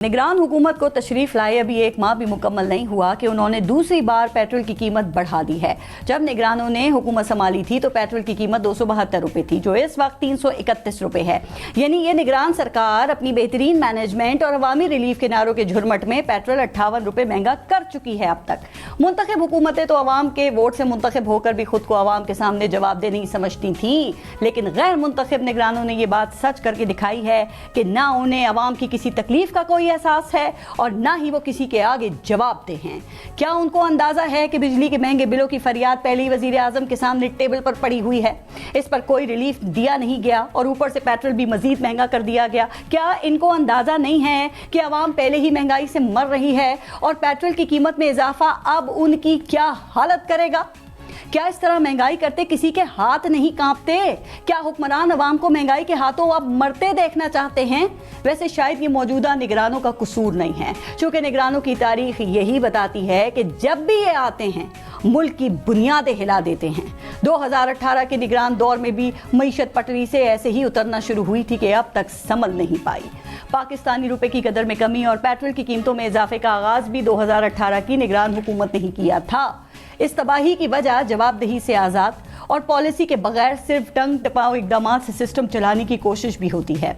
निगरान हुकूमत को तशरीफ लाए अभी एक माह भी मुकम्मल नहीं हुआ कि उन्होंने दूसरी बार पेट्रोल की कीमत बढ़ा दी है। जब निगरानों ने हुकूमत संभाली थी तो पेट्रोल की कीमत 272 रुपए थी, जो इस वक्त 331 रुपए है। यानी ये निगरान सरकार अपनी बेहतरीन मैनेजमेंट और अवामी रिलीफ के नारों के झुरमट में पेट्रोल 58 रुपए महंगा कर चुकी है अब तक। मुंतखब हुकूमतें तो अवाम के वोट से मुंतखब होकर भी खुद को अवाम के सामने जवाबदेह नहीं समझती थी, लेकिन गैर मुंतखब निगरानों ने ये बात सच करके दिखाई है कि ना उन्हें अवाम की किसी तकलीफ का कोई एहसास है और ना ही वो किसी के आगे जवाबदेह हैं। क्या उनको अंदाजा है कि बिजली के महंगे बिलों की फरियाद पहले ही वजीर आजम के सामने टेबल पर पड़ी हुई है, इस पर कोई रिलीफ दिया नहीं गया और ऊपर से पेट्रोल भी मजीद महंगा कर दिया गया? क्या इनको अंदाजा नहीं है कि अवाम पहले ही महंगाई से मर रही है और पेट्रोल की कीमत में इजाफा अब उनकी क्या हालत करेगा? क्या इस तरह महंगाई करते किसी के हाथ नहीं कांपते? क्या हुक्मरान अवाम को महंगाई के हाथों अब मरते देखना चाहते हैं? वैसे शायद ये मौजूदा निगरानों का कसूर नहीं है, क्योंकि निगरानों की तारीख यही बताती है कि जब भी ये आते हैं मुल्क की बुनियादें हिला देते हैं। 2018 के निगरान दौर में भी मईशत पटरी से ऐसे ही उतरना शुरू हुई थी कि अब तक संभल नहीं पाई। पाकिस्तानी रुपए की कदर में कमी और पेट्रोल की कीमतों में इजाफे का आगाज भी 2018 की निगरान हुकूमत ने ही किया था। इस तबाही की वजह जवाबदेही से आज़ाद और पॉलिसी के बगैर सिर्फ टंग टपाव इकदाम से सिस्टम चलाने की कोशिश भी होती है।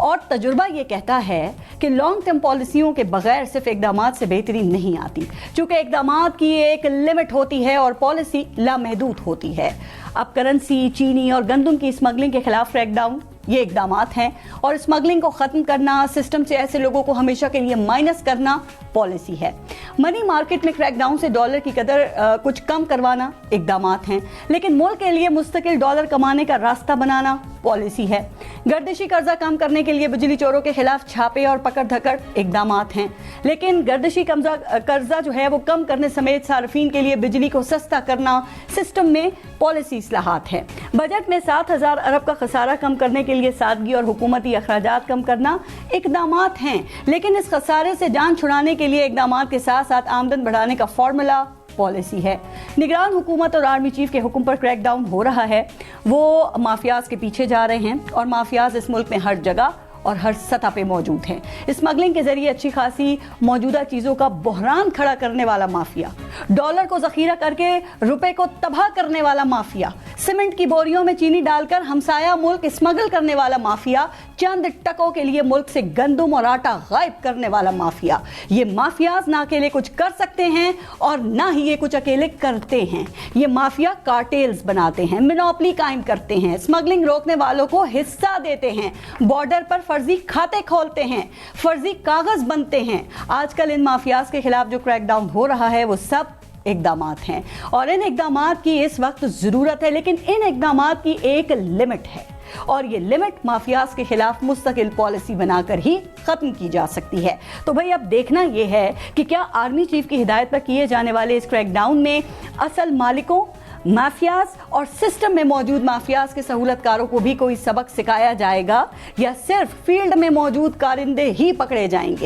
और तजुर्बा ये कहता है कि लॉन्ग टर्म पॉलिसियों के बगैर सिर्फ इकदाम से बेहतरी नहीं आती, क्योंकि इकदाम की एक लिमिट होती है और पॉलिसी लामहदूद होती है। अब करेंसी, चीनी और गंदम की स्मगलिंग के खिलाफ क्रैकडाउन ये इकदाम हैं और स्मगलिंग को ख़त्म करना, सिस्टम से ऐसे लोगों को हमेशा के लिए माइनस करना पॉलिसी है। मनी मार्केट में क्रैकडाउन से डॉलर की कदर कुछ कम करवाना इकदाम हैं, लेकिन मुल्क के लिए मुस्तकिल डॉलर कमाने का रास्ता बनाना पॉलिसी है। गर्दिशी कर्जा कम करने के लिए बिजली चोरों के खिलाफ छापे और पकड़ धकड़ इकदाम हैं, लेकिन गर्दिशी कर्जा जो है वो कम करने समेत सार्फिन के लिए बिजली को सस्ता करना सिस्टम में पॉलिसी इस्लाहात है। बजट में 7,000 अरब का खसारा कम करने के लिए सादगी और हुकूमती अखराजात कम करना इकदाम हैं, लेकिन इस खसारे से जान छुड़ाने के लिए इकदाम के साथ साथ आमदन बढ़ाने का फॉर्मूला पॉलिसी है। निगरान हुकूमत और आर्मी चीफ के हुक्म पर क्रैकडाउन हो रहा है। वो माफियाज के पीछे जा रहे हैं और माफियाज इस मुल्क में हर जगह और हर सतह पे मौजूद हैं। स्मगलिंग के जरिए अच्छी खासी मौजूदा चीजों का बहरान खड़ा करने वाला माफिया, डॉलर को जखीरा करके रुपए को तबाह करने वाला माफिया, सीमेंट की बोरियों में चीनी डालकर हमसाया मुल्क स्मगल करने वाला माफिया, चंद टकों के लिए मुल्क से गंदम और आटा गायब करने वाला माफिया। ये माफियाज ना अकेले कुछ कर सकते हैं और ना ही ये कुछ अकेले करते हैं। ये माफिया कार्टेल्स बनाते हैं, मोनोपोली कायम करते हैं, स्मगलिंग रोकने वालों को हिस्सा देते हैं, बॉर्डर पर फर्जी खाते खोलते हैं, फर्जी कागज बनते हैं। आजकल इन माफियाज के खिलाफ जो क्रैकडाउन हो रहा है वो सब इकदाम हैं और इन इकदाम की इस वक्त जरूरत है, लेकिन इन इकदाम की एक लिमिट है और ये लिमिट माफियाज के खिलाफ मुस्तकिल पॉलिसी बनाकर ही खत्म की जा सकती है। तो भाई अब देखना यह है कि क्या आर्मी चीफ की हिदायत पर किए जाने वाले इस क्रैकडाउन में असल मालिकों, माफियाज और सिस्टम में मौजूद माफियाज के सहूलतकारों को भी कोई सबक सिखाया जाएगा या सिर्फ फील्ड में मौजूद कारिंदे ही पकड़े जाएंगे?